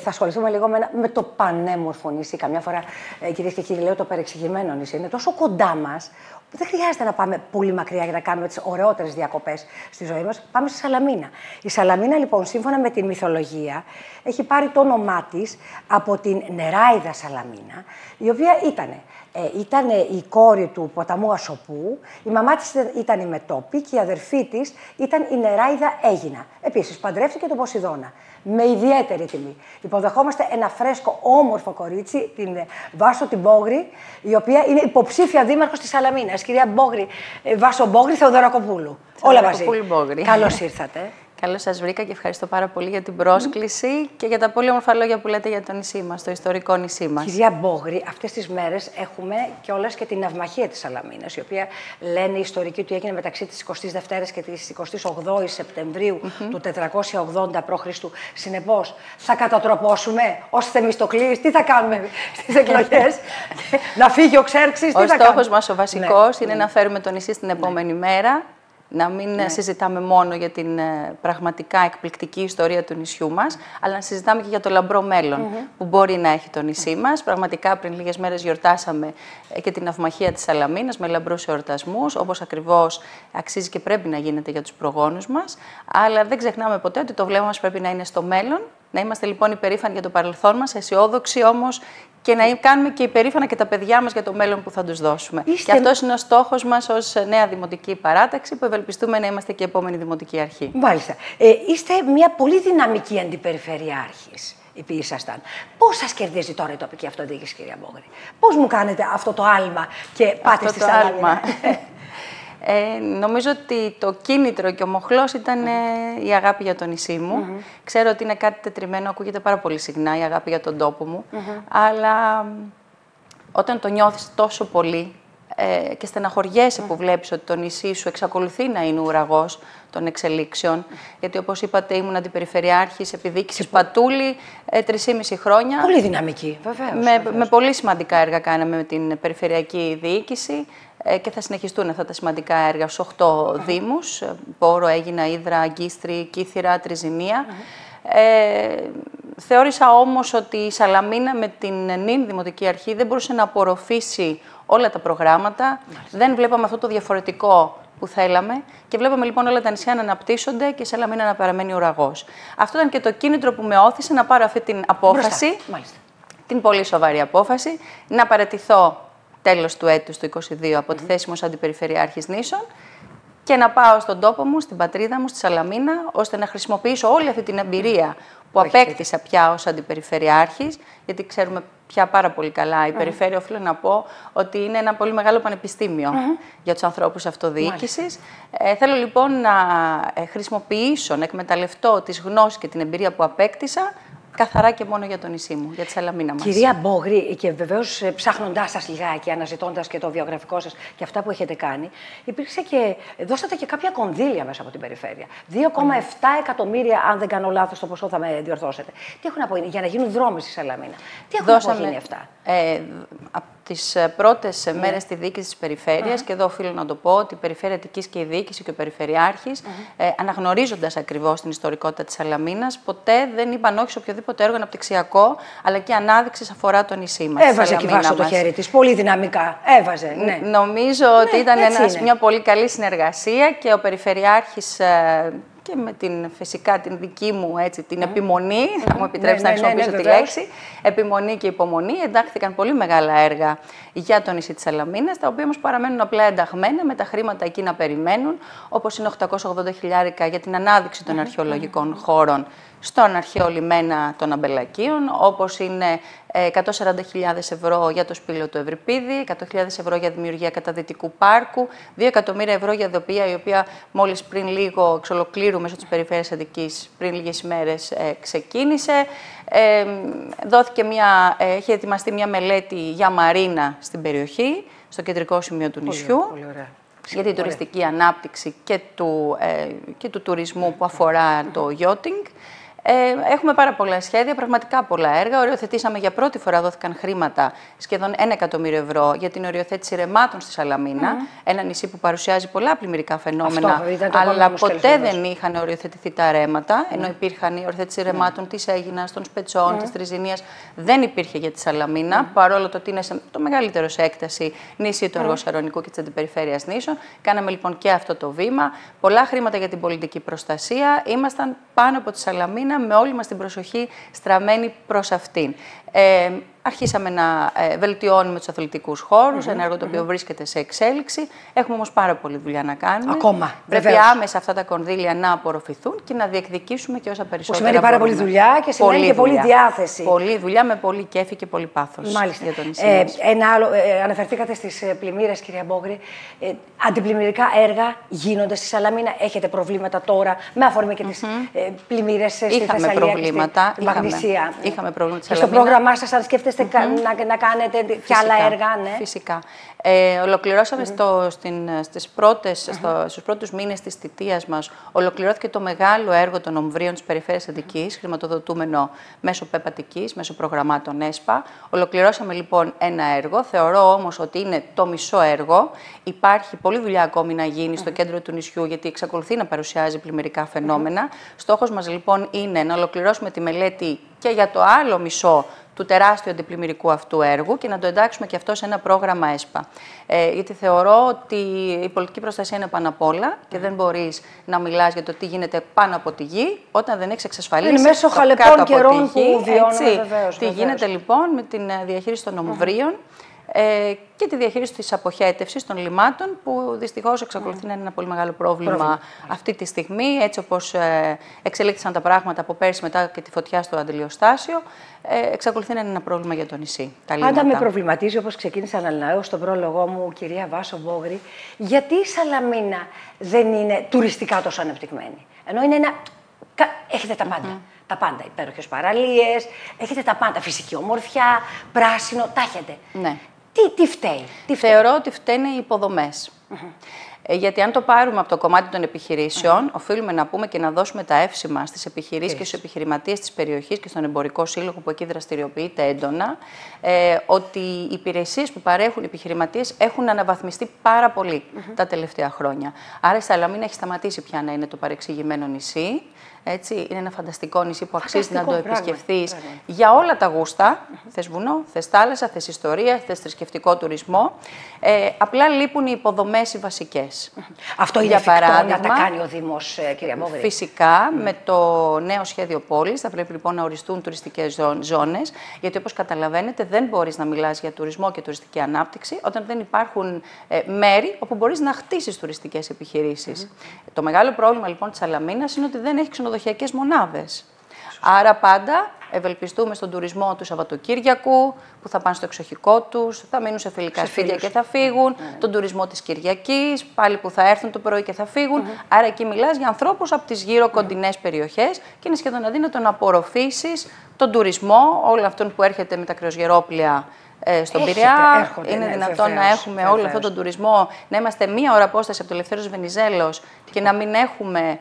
θα ασχοληθούμε λίγο με το πανέμορφο νησί. Καμιά φορά, κυρίες και κύριοι, λέω το παρεξηγημένο νησί. Είναι τόσο κοντά μας, που δεν χρειάζεται να πάμε πολύ μακριά για να κάνουμε τις ωραιότερες διακοπές στη ζωή μας. Πάμε στη Σαλαμίνα. Η Σαλαμίνα, λοιπόν, σύμφωνα με την μυθολογία, έχει πάρει το όνομά της από την Νεράιδα Σαλαμίνα, η οποία ήταν η κόρη του ποταμού Ασοπού, η μαμά της ήταν η Μετώπη και η αδερφή της ήταν η Νεράιδα Αίγινα. Επίσης, παντρεύτηκε τον Ποσειδώνα. Με ιδιαίτερη τιμή. Υποδεχόμαστε ένα φρέσκο, όμορφο κορίτσι, την Βάσο την Μπόγρη, η οποία είναι υποψήφια δήμαρχος της Σαλαμίνας. Κυρία Μπόγρη, Βάσο Μπόγρη Θεοδωρακοπούλου. Όλα μαζί. Καλώς ήρθατε. Καλώς σας βρήκα και ευχαριστώ πάρα πολύ για την πρόσκληση και για τα πολύ όμορφα λόγια που λέτε για το νησί μας, το ιστορικό νησί μας. Κυρία Μπόγρη, αυτές τις μέρες έχουμε κιόλας και την ναυμαχία της Σαλαμίνας, η οποία λένε οι ιστορικοί ότι έγινε μεταξύ της 22ης και της 28ης Σεπτεμβρίου του 480 π.Χ. Συνεπώς, θα κατατροπώσουμε ως Θεμιστοκλής, τι θα κάνουμε στις εκλογές, να φύγει ο Ξέρξης, τι θα κάνουμε. Ο στόχος μας ο βασικός είναι να φέρουμε το νησί στην επόμενη μέρα. Να μην συζητάμε μόνο για την πραγματικά εκπληκτική ιστορία του νησιού μας, αλλά να συζητάμε και για το λαμπρό μέλλον που μπορεί να έχει το νησί μας. Πραγματικά πριν λίγες μέρες γιορτάσαμε και την ναυμαχία της Σαλαμίνας με λαμπρούς εορτασμούς, όπως ακριβώς αξίζει και πρέπει να γίνεται για τους προγόνους μας. Αλλά δεν ξεχνάμε ποτέ ότι το βλέμμα μας πρέπει να είναι στο μέλλον. Να είμαστε λοιπόν υπερήφανοι για το παρελθόν μας, αισιόδοξοι όμως και να κάνουμε και υπερήφανα και τα παιδιά μας για το μέλλον που θα τους δώσουμε. Και αυτός είναι ο στόχος μας ως νέα δημοτική παράταξη, που ευελπιστούμε να είμαστε και επόμενη δημοτική αρχή. Μάλιστα. Είστε μια πολύ δυναμική αντιπεριφερειάρχης. Ήσασταν. Πώς σας κερδίζει τώρα η τοπική αυτοδιοίκηση, κυρία Μπόγρη? Πώς μου κάνετε αυτό το άλμα και πάτε στη Σαλαμίνα? Νομίζω ότι το κίνητρο και ο μοχλός ήταν η αγάπη για το νησί μου. Ξέρω ότι είναι κάτι τετριμένο, ακούγεται πάρα πολύ συχνά η αγάπη για τον τόπο μου, αλλά όταν το νιώθεις τόσο πολύ και στεναχωριέσαι που βλέπεις ότι το νησί σου εξακολουθεί να είναι ουραγός των εξελίξεων, γιατί όπως είπατε ήμουν αντιπεριφερειάρχης επιδίκησης Πατούλη 3,5 χρόνια. Πολύ δυναμική, βεβαίως. Με πολύ σημαντικά έργα κάναμε με την περιφερειακή διοίκηση και θα συνεχιστούν αυτά τα σημαντικά έργα στους 8 δήμους, Πόρο, Αίγινα, Ύδρα, Αγκίστρη, Κύθυρα, Τριζηνία. Θεώρησα όμως ότι η Σαλαμίνα με την νυν Δημοτική Αρχή δεν μπορούσε να απορροφήσει όλα τα προγράμματα. Δεν βλέπαμε αυτό το διαφορετικό που θέλαμε και βλέπαμε λοιπόν όλα τα νησιά να αναπτύσσονται και η Σαλαμίνα να παραμένει ουραγός. Αυτό ήταν και το κίνητρο που με όθησε να πάρω αυτή την απόφαση, την πολύ σοβαρή απόφαση, να παραιτηθώ τέλος του έτους του 2022 από τη θέση μου ως Αντιπεριφερειάρχης Νήσων και να πάω στον τόπο μου, στην πατρίδα μου, στη Σαλαμίνα, ώστε να χρησιμοποιήσω όλη αυτή την εμπειρία που απέκτησα πια ως Αντιπεριφερειάρχης, γιατί ξέρουμε πια πάρα πολύ καλά η περιφέρεια, οφείλω να πω ότι είναι ένα πολύ μεγάλο πανεπιστήμιο για τους ανθρώπους αυτοδιοίκησης. Θέλω λοιπόν να χρησιμοποιήσω, να εκμεταλλευτώ τις γνώσεις και την εμπειρία που απέκτησα καθαρά και μόνο για το νησί μου, για τη Σαλαμίνα μας. Κυρία Μπόγρη, και βεβαίως ψάχνοντάς σας λιγάκι, αναζητώντας και το βιογραφικό σας και αυτά που έχετε κάνει, υπήρξε και δώσατε και κάποια κονδύλια μέσα από την περιφέρεια. 2,7 εκατομμύρια, αν δεν κάνω λάθος, το ποσό θα με διορθώσετε. Τι έχουν να πω, για να γίνουν δρόμοι στη Σαλαμίνα. Τι έχουν να γίνει αυτά? Από τις πρώτες μέρες στη διοίκηση της περιφέρειας, και εδώ οφείλω να το πω, ότι η Περιφέρεια Αττικής και η διοίκηση και ο Περιφερειάρχης, αναγνωρίζοντας ακριβώς την ιστορικότητα της Σαλαμίνας, ποτέ δεν είπαν όχι σε οποιοδήποτε έργο αναπτυξιακό, αλλά και ανάδειξης αφορά το νησί μας. Έβαζε και Βάσο το χέρι της, πολύ δυναμικά. Έβαζε. Ναι. Νομίζω ότι ήταν μια πολύ καλή συνεργασία και ο Περιφερειάρχης. Και με την φυσικά την δική μου την επιμονή, θα μου επιτρέψει να χρησιμοποιήσω τη λέξη, επιμονή και υπομονή, εντάχθηκαν πολύ μεγάλα έργα για το νησί της Σαλαμίνας, τα οποία όμως παραμένουν απλά ενταγμένα με τα χρήματα εκεί να περιμένουν, όπως είναι 880.000 για την ανάδειξη των αρχαιολογικών χώρων στον αρχαίο λιμένα των Αμπελακίων, όπως είναι 140.000 ευρώ για το σπήλαιο του Ευρυπίδη, 100.000 ευρώ για δημιουργία καταδυτικού πάρκου, 2 εκατομμύρια ευρώ για δοπία, η οποία μόλις πριν λίγο εξ ολοκλήρου μέσω της Περιφέρειας Αττικής πριν λίγες ημέρες ξεκίνησε. Έχει ετοιμαστεί μια μελέτη για μαρίνα στην περιοχή, στο κεντρικό σημείο του νησιού. Πολύ ωραία. Για την τουριστική ανάπτυξη και του τουρισμού που αφορά το yachting. Έχουμε πάρα πολλά σχέδια, πραγματικά πολλά έργα. Οριοθετήσαμε για πρώτη φορά, δόθηκαν χρήματα, σχεδόν 1 εκατομμύριο ευρώ, για την οριοθέτηση ρεμάτων στη Σαλαμίνα. Ένα νησί που παρουσιάζει πολλά πλημμυρικά φαινόμενα, αλλά ποτέ δεν είχαν οριοθετηθεί τα ρέματα. Ενώ υπήρχαν η οριοθέτηση ρεμάτων της Αίγινας, των Σπετσών, της Τριζηνίας. Δεν υπήρχε για τη Σαλαμίνα, παρόλο το ότι είναι το μεγαλύτερο σε έκταση νησί του Αργοσαρονικού και της Αντιπεριφέρειας νήσων. Κάναμε λοιπόν και αυτό το βήμα. Πολλά χρήματα για την πολιτική προστασία. Ήμασταν πάνω από τη Σαλαμίνα με όλη μας την προσοχή στραμμένη προς αυτήν. Αρχίσαμε να βελτιώνουμε τους αθλητικούς χώρους, ένα έργο το οποίο βρίσκεται σε εξέλιξη. Έχουμε όμως πάρα πολλή δουλειά να κάνουμε. Ακόμα. Πρέπει άμεσα αυτά τα κονδύλια να απορροφηθούν και να διεκδικήσουμε και όσα περισσότερα. Που σημαίνει πάρα πολλή δουλειά και σημαίνει και πολλή διάθεση. Πολλή δουλειά με πολύ κέφι και πολύ πάθος. Μάλιστα. Για τον νησί. Ένα άλλο, αναφερθήκατε στις πλημμύρες, κυρία Μπόγρη. Αντιπλημμυρικά έργα γίνονται στη Σαλαμίνα. Έχετε προβλήματα τώρα με αφορμή και τις πλημμύρες στη Θεσσαλία και στη Μαγνησία. Είχαμε προβλήματα στη Σαλαμίνα. Και στο πρόγραμμά σας, αν σκέφτεστε να κάνετε και άλλα έργα, ναι. Φυσικά. Ολοκληρώσαμε στους πρώτους μήνες της θητείας μας, ολοκληρώθηκε το μεγάλο έργο των Ομβρίων της Περιφέρειας Αττικής, χρηματοδοτούμενο μέσω ΠΕΠ Αττικής, μέσω προγραμμάτων ΕΣΠΑ. Ολοκληρώσαμε λοιπόν ένα έργο. Θεωρώ όμως ότι είναι το μισό έργο. Υπάρχει πολλή δουλειά ακόμη να γίνει στο κέντρο του νησιού, γιατί εξακολουθεί να παρουσιάζει πλημμυρικά φαινόμενα. Στόχος μας λοιπόν είναι να ολοκληρώσουμε τη μελέτη και για το άλλο μισό του τεράστιου αντιπλημμυρικού αυτού έργου και να το εντάξουμε και αυτό σε ένα πρόγραμμα ΕΣΠΑ. Γιατί θεωρώ ότι η πολιτική προστασία είναι πάνω απ' όλα και δεν μπορείς να μιλάς για το τι γίνεται πάνω από τη γη όταν δεν έχεις εξασφαλίσει. Είναι μέσω χαλεπών καιρών που βιώνουμε, βεβαίως. Τι γίνεται λοιπόν με την διαχείριση των ομβρίων και τη διαχείριση της αποχέτευσης των λιμάτων, που δυστυχώς εξακολουθεί να είναι ένα πολύ μεγάλο πρόβλημα αυτή τη στιγμή, έτσι όπως εξελίχθησαν τα πράγματα από πέρσι μετά και τη φωτιά στο αντιλιοστάσιο, εξακολουθεί να είναι ένα πρόβλημα για το νησί. Πάντα με προβληματίζει, όπως ξεκίνησα να λέω στον πρόλογό μου, κυρία Βάσο Μπόγρη, γιατί η Σαλαμίνα δεν είναι τουριστικά τόσο ανεπτυγμένη. Ενώ είναι ένα... Έχετε τα πάντα. Τα πάντα. Υπέροχες παραλίες, έχετε τα πάντα. Φυσική ομορφιά, πράσινο, τα έχετε. Ναι. Τι φταίει? Θεωρώ ότι φταίνε οι υποδομές. Γιατί αν το πάρουμε από το κομμάτι των επιχειρήσεων, οφείλουμε να πούμε και να δώσουμε τα εύσημα στις επιχειρήσεις και στους επιχειρηματίες της περιοχής και στον εμπορικό σύλλογο που εκεί δραστηριοποιείται έντονα, ότι οι υπηρεσίες που παρέχουν οι επιχειρηματίες έχουν αναβαθμιστεί πάρα πολύ τα τελευταία χρόνια. Άρα η Σαλαμίνα έχει σταματήσει πια να είναι το παρεξηγημένο νησί. Έτσι, είναι ένα φανταστικό νησί που αξίζει να το επισκεφθείς για όλα τα γούστα. Θες βουνό, θες θάλασσα, θες ιστορία, θες θρησκευτικό τουρισμό. Απλά λείπουν οι υποδομές οι βασικές. Αυτό είναι εφικτό να τα κάνει ο Δήμος, κυρία Μπόγρη? Φυσικά, με το νέο σχέδιο πόλης θα πρέπει λοιπόν να οριστούν τουριστικές ζώνες, γιατί όπως καταλαβαίνετε δεν μπορείς να μιλάς για τουρισμό και τουριστική ανάπτυξη όταν δεν υπάρχουν μέρη όπου μπορείς να χτίσεις τουριστικές επιχειρήσεις. Το μεγάλο πρόβλημα λοιπόν της Σαλαμίνας είναι ότι δεν έχει ξενοδοχειακές μονάδες. Άρα πάντα ευελπιστούμε στον τουρισμό του Σαββατοκύριακου, που θα πάνε στο εξοχικό τους, θα μείνουν σε φιλικά σπίτια και θα φύγουν, τον τουρισμό της Κυριακής, πάλι που θα έρθουν το πρωί και θα φύγουν. Άρα εκεί μιλάς για ανθρώπους από τις γύρω κοντινές περιοχές και είναι σχεδόν αδύνατο να απορροφήσεις τον τουρισμό όλων αυτών που έρχεται με τα κρεοσγερόπλια στον Πειραιά. Είναι δυνατόν να έχουμε όλο αυτόν τον τουρισμό, να είμαστε μία ώρα απόσταση από το Ελευθέριος Βενιζέλος και να μην έχουμε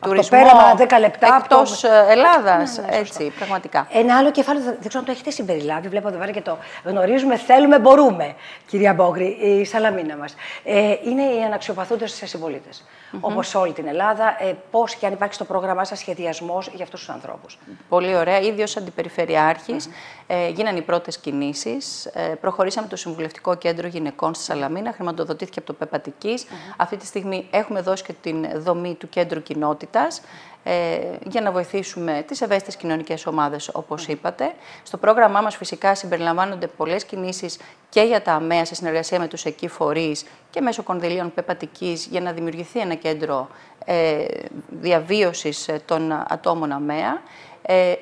τουρισμό πέραμα 10 λεπτά εκτός Ελλάδας. Έτσι, πραγματικά. Ένα άλλο κεφάλαιο, δεν ξέρω αν το έχετε συμπεριλάβει, βλέπω εδώ πέρα και το γνωρίζουμε, θέλουμε, μπορούμε, κυρία Μπόγρη, η Σαλαμίνα μας. Είναι οι αναξιοπαθούντες συμπολίτες. Όπως σε όλη την Ελλάδα, πώς και αν υπάρχει στο πρόγραμμά σας σχεδιασμός για αυτούς τους ανθρώπους? Πολύ ωραία. Ήδη ως Αντιπεριφερειάρχης γίνανε οι πρώτες κινήσεις. Προχωρήσαμε το Συμβουλευτικό Κέντρο Γυναικών στη Σαλαμίνα, χρηματοδοτήθηκε από το ΠΕΠ Αττικής. Αυτή τη στιγμή έχουμε δώσει και την δομή του Κέντρου Κοινότητας, για να βοηθήσουμε τις ευαίσθητες κοινωνικές ομάδες, όπως είπατε. Στο πρόγραμμά μας φυσικά συμπεριλαμβάνονται πολλές κινήσεις και για τα ΑΜΕΑ σε συνεργασία με τους εκεί φορείς και μέσω κονδυλίων ΠΕΠ Αττικής για να δημιουργηθεί ένα κέντρο διαβίωσης των ατόμων ΑΜΕΑ.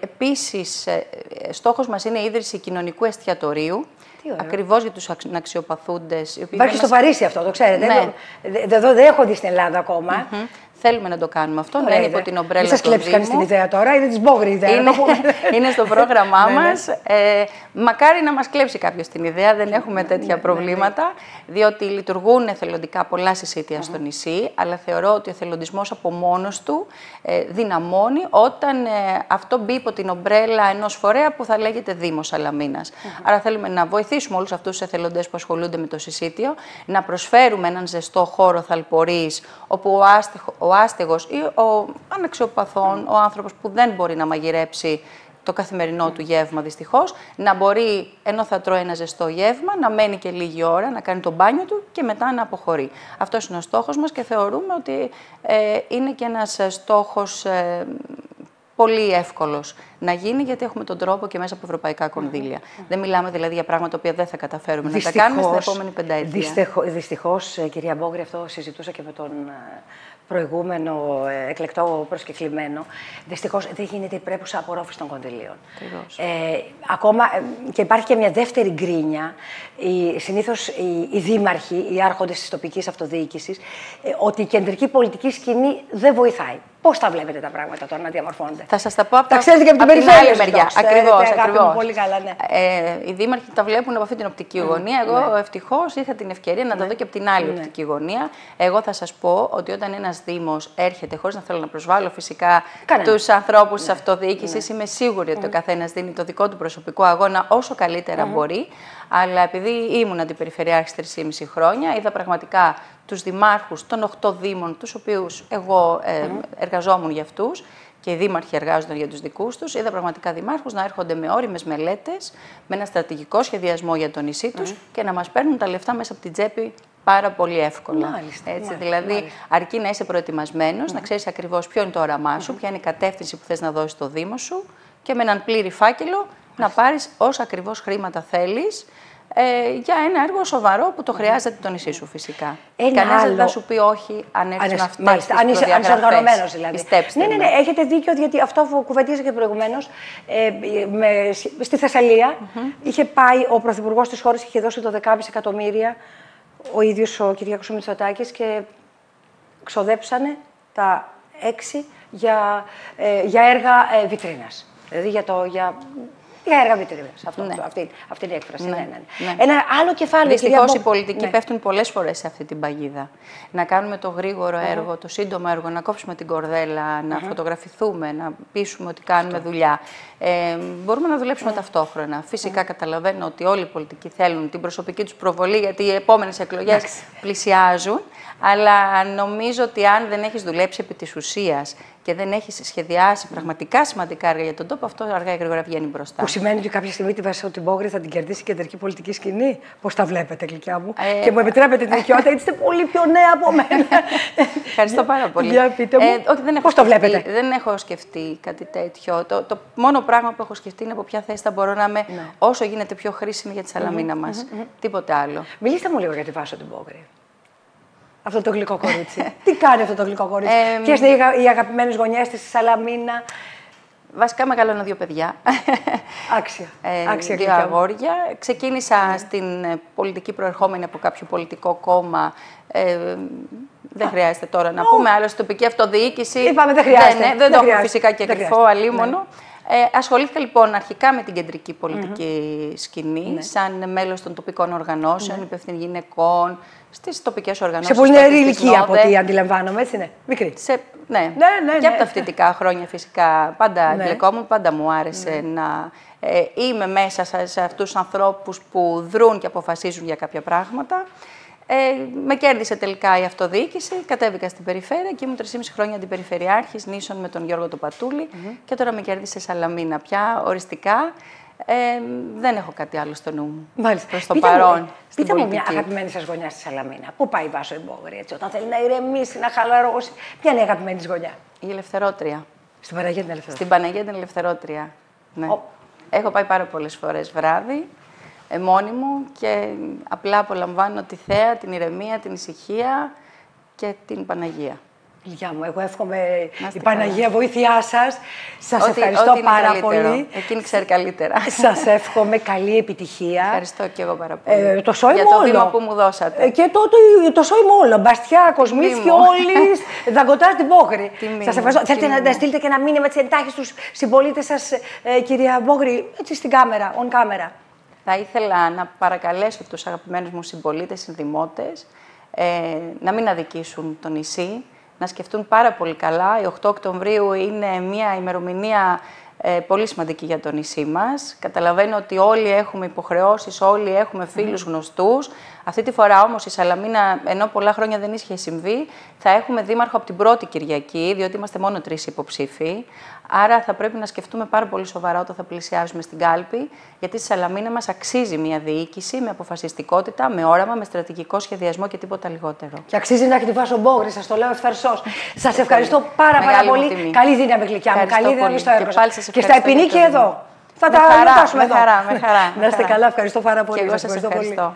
Επίσης, στόχος μας είναι η ίδρυση κοινωνικού εστιατορίου, ακριβώς για τους αναξιοπαθούντες. Υπάρχει στο Παρίσι αυτό, το ξέρετε. Ναι. Δεν έχω δει στην Ελλάδα ακόμα. Θέλουμε να το κάνουμε αυτό, να είναι υπό την ομπρέλα του Δήμου. Δεν σας κλέψει κανείς την ιδέα τώρα, είναι της Μπόγρη η ιδέα. Είναι στο πρόγραμμά μας. Μακάρι να μας κλέψει κάποιος την ιδέα, δεν έχουμε τέτοια προβλήματα, διότι λειτουργούν εθελοντικά πολλά συσίτια στο νησί, αλλά θεωρώ ότι ο εθελοντισμός από μόνος του δυναμώνει όταν αυτό μπει υπό την ομπρέλα ενός φορέα που θα λέγεται Δήμος Σαλαμίνας. Άρα θέλουμε να βοηθήσουμε όλους αυτούς τους εθελοντές που ασχολούνται με το συσίτιο, να προσφέρουμε έναν ζεστό χώρο θαλπορής, όπου ο άστεγος ή ο αναξιοπαθών, ο άνθρωπος που δεν μπορεί να μαγειρέψει το καθημερινό του γεύμα δυστυχώς, να μπορεί, ενώ θα τρώει ένα ζεστό γεύμα, να μένει και λίγη ώρα, να κάνει το μπάνιο του και μετά να αποχωρεί. Αυτός είναι ο στόχος μας και θεωρούμε ότι είναι και ένας στόχος πολύ εύκολος να γίνει, γιατί έχουμε τον τρόπο και μέσα από ευρωπαϊκά κονδύλια. Δεν μιλάμε δηλαδή για πράγματα που δεν θα καταφέρουμε να τα κάνουμε στην επόμενη πενταετία. Δυστυχώς, κυρία Μπόγρη, αυτό συζητούσα και με τον προηγούμενο εκλεκτό προσκεκλημένο. Δυστυχώς δεν γίνεται η πρέπουσα απορρόφηση των κονδυλίων. Ακόμα και υπάρχει και μια δεύτερη γκρίνια. Συνήθως οι δήμαρχοι, οι άρχοντες της τοπικής αυτοδιοίκησης, ότι η κεντρική πολιτική σκηνή δεν βοηθάει. Πώς τα βλέπετε τα πράγματα τώρα να διαμορφώνονται? Θα σας τα πω από τα ξέρετε και από την περιφέρεια μεριά. Ακριβώς. Πολύ καλά, ναι. Οι δήμαρχοι τα βλέπουν από αυτή την οπτική γωνία. Εγώ ευτυχώς είχα την ευκαιρία να τα δω και από την άλλη οπτική γωνία. Εγώ θα σας πω ότι όταν ένας δήμος έρχεται, χωρίς να θέλω να προσβάλλω φυσικά τους ανθρώπους της αυτοδιοίκησης, είμαι σίγουρη ότι ο καθένας δίνει το δικό του προσωπικό αγώνα όσο καλύτερα μπορεί. Αλλά επειδή ήμουν αντιπεριφερειάρχης 3,5 χρόνια, είδα πραγματικά τους δημάρχους των 8 δήμων, τους οποίους εγώ εργαζόμουν για αυτούς, και οι δήμαρχοι εργάζονταν για τους δικούς τους. Είδα πραγματικά δημάρχους να έρχονται με ώριμες μελέτες, με ένα στρατηγικό σχεδιασμό για το νησί τους και να μας παίρνουν τα λεφτά μέσα από την τσέπη πάρα πολύ εύκολα. Μάλιστα, δηλαδή, αρκεί να είσαι προετοιμασμένος, να ξέρεις ακριβώς ποιο είναι το όραμά σου, ποια είναι η κατεύθυνση που θες να δώσεις στο Δήμο σου και με έναν πλήρη φάκελο να πάρεις όσα ακριβώς χρήματα θέλεις. Για ένα έργο σοβαρό που το χρειάζεται το νησί σου φυσικά. Κανένας δεν θα σου πει όχι αν έρθουν αυτές τις προδιαγραφές. Αν είσαι οργανωμένος δηλαδή. Πιστέψτε με. Ναι, έχετε δίκιο, γιατί αυτό που κουβεντίασα και προηγουμένως, στη Θεσσαλία είχε πάει ο πρωθυπουργός της χώρας, είχε δώσει το 10,5 εκατομμύρια ο ίδιος ο Κυριάκος Μητσοτάκης και ξοδέψανε τα 6 για έργα βιτρίνας. Δηλαδή για έργα βιτρίνας. Αυτή είναι η έκφραση. Ναι. Ένα άλλο κεφάλαιο. Δυστυχώς οι πολιτικοί πέφτουν πολλές φορές σε αυτή την παγίδα. Να κάνουμε το γρήγορο έργο, το σύντομο έργο, να κόψουμε την κορδέλα, να φωτογραφηθούμε, να πείσουμε ότι κάνουμε δουλειά. Μπορούμε να δουλέψουμε ταυτόχρονα. Φυσικά καταλαβαίνω ότι όλοι οι πολιτικοί θέλουν την προσωπική τους προβολή, γιατί οι επόμενες εκλογές πλησιάζουν. Αλλά νομίζω ότι αν δεν έχεις δουλέψει επί της ουσίας και δεν έχεις σχεδιάσει πραγματικά σημαντικά έργα για τον τόπο, αυτό αργά ή γρήγορα βγαίνει μπροστά. Που σημαίνει ότι κάποια στιγμή τη Βασιλοπούλου Μπόγρη θα την κερδίσει η κεντρική πολιτική σκηνή. Πώς τα βλέπετε, γλυκιά μου? Και μου επιτρέπετε την οικειότητα, γιατί είστε πολύ πιο νέα από μένα. Ευχαριστώ πάρα πολύ. Για πείτε μου. Πώς το βλέπετε? Δεν έχω σκεφτεί κάτι τέτοιο. Το μόνο πράγμα που έχω σκεφτεί είναι από ποια θέση θα μπορώ να είμαι όσο γίνεται πιο χρήσιμη για τη Σαλαμίνα μας. Τίποτε άλλο. Μιλήστε μου λίγο για τη Βασιλοπούλου Μπόγρη. Αυτό το γλυκό κορίτσι. Τι κάνει αυτό το γλυκό κορίτσι? Ποιες είναι οι αγαπημένες γωνιές της στη Σαλαμίνα? Βασικά μεγαλώνω 2 παιδιά. Άξια. 2 αγόρια. Ξεκίνησα στην πολιτική προερχόμενη από κάποιο πολιτικό κόμμα. Δεν χρειάζεται τώρα να πούμε. Άλλο, στην τοπική αυτοδιοίκηση. Είπαμε, δεν χρειάζεται. Δεν το έχουμε φυσικά και κρυφό, αλίμονο. Ασχολήθηκα λοιπόν αρχικά με την κεντρική πολιτική σκηνή, σαν μέλος των τοπικών οργανώσεων, υπεύθυνη γυναικών, στις τοπικές οργανώσεις. Σε πολύ νεαρή ηλικία, από ό,τι αντιλαμβάνομαι, έτσι είναι. Μικρή. Ναι. Και από τα φοιτητικά χρόνια φυσικά πάντα εμπλεκόμουν, πάντα μου άρεσε να είμαι μέσα σε αυτούς τους ανθρώπους που δρούν και αποφασίζουν για κάποια πράγματα. Με κέρδισε τελικά η αυτοδιοίκηση, κατέβηκα στην περιφέρεια και ήμουν 3,5 χρόνια αντιπεριφερειάρχης νήσων με τον Γιώργο τον Πατούλη και τώρα με κέρδισε Σαλαμίνα πια οριστικά. Δεν έχω κάτι άλλο στο νου μου. Μάλιστα. Προς το παρόν. Πείτε μου μια αγαπημένη σας γωνιά στη Σαλαμίνα. Πού πάει η Βάσο η Μπόγρη, έτσι, όταν θέλει να ηρεμήσει, να χαλαρώσει? Ποια είναι η αγαπημένη της γωνιά? Η Ελευθερότρια. Στην Παναγία την Ελευθερότρια. Στην Παναγία την Ελευθερότρια. Ναι. Έχω πάει πάρα πολλές φορές βράδυ, μόνη μου, και απλά απολαμβάνω τη θέα, την ηρεμία, την ησυχία και την Παναγία. Γεια μου, εγώ εύχομαι η Παναγία βοήθειά σας. Σας ευχαριστώ ό,τι πάρα καλύτερο. πολύ. Εκείνη ξέρει καλύτερα. Σας εύχομαι καλή επιτυχία. Ευχαριστώ και εγώ πάρα πολύ. Το σόι για όλο. το βήμα που μου δώσατε. Και το σόι όλο. Μπαστιά, Κοσμής και όλης. Δαγκωτά στην Πόχρη. Σας ευχαριστώ. Θέλετε να στείλετε και ένα μήνυμα της εντάχεις στους συμπολίτες σας, κυρία Μπόγρη, έτσι στην κάμερα, on camera. Θα ήθελα να παρακαλέσω τους αγαπημένους μου συμπολίτες, συνδημότες, να μην αδικήσουν το νησί, να σκεφτούν πάρα πολύ καλά. Η 8 Οκτωβρίου είναι μια ημερομηνία πολύ σημαντική για το νησί μας. Καταλαβαίνω ότι όλοι έχουμε υποχρεώσεις, όλοι έχουμε φίλους γνωστούς. Αυτή τη φορά όμως η Σαλαμίνα, ενώ πολλά χρόνια δεν είχε συμβεί, θα έχουμε δήμαρχο από την πρώτη Κυριακή, διότι είμαστε μόνο 3 υποψήφοι. Άρα θα πρέπει να σκεφτούμε πάρα πολύ σοβαρά όταν θα πλησιάσουμε στην κάλπη, γιατί στη Σαλαμίνα μας αξίζει μια διοίκηση με αποφασιστικότητα, με όραμα, με στρατηγικό σχεδιασμό και τίποτα λιγότερο. Και αξίζει να έχει τη Βάσο Μπόγρη, σας το λέω ευθαρσώς. Σας ευχαριστώ πάρα πολύ. Τιμή. Καλή δύναμη, γλυκιά μου. Καλή δύναμη στο έργο σας. Και στα επινίκια εδώ. Θα τα χαρά, ρωτάσουμε εδώ. Με χαρά. Να είστε καλά, ευχαριστώ πάρα πολύ. Και εγώ σας ευχαριστώ.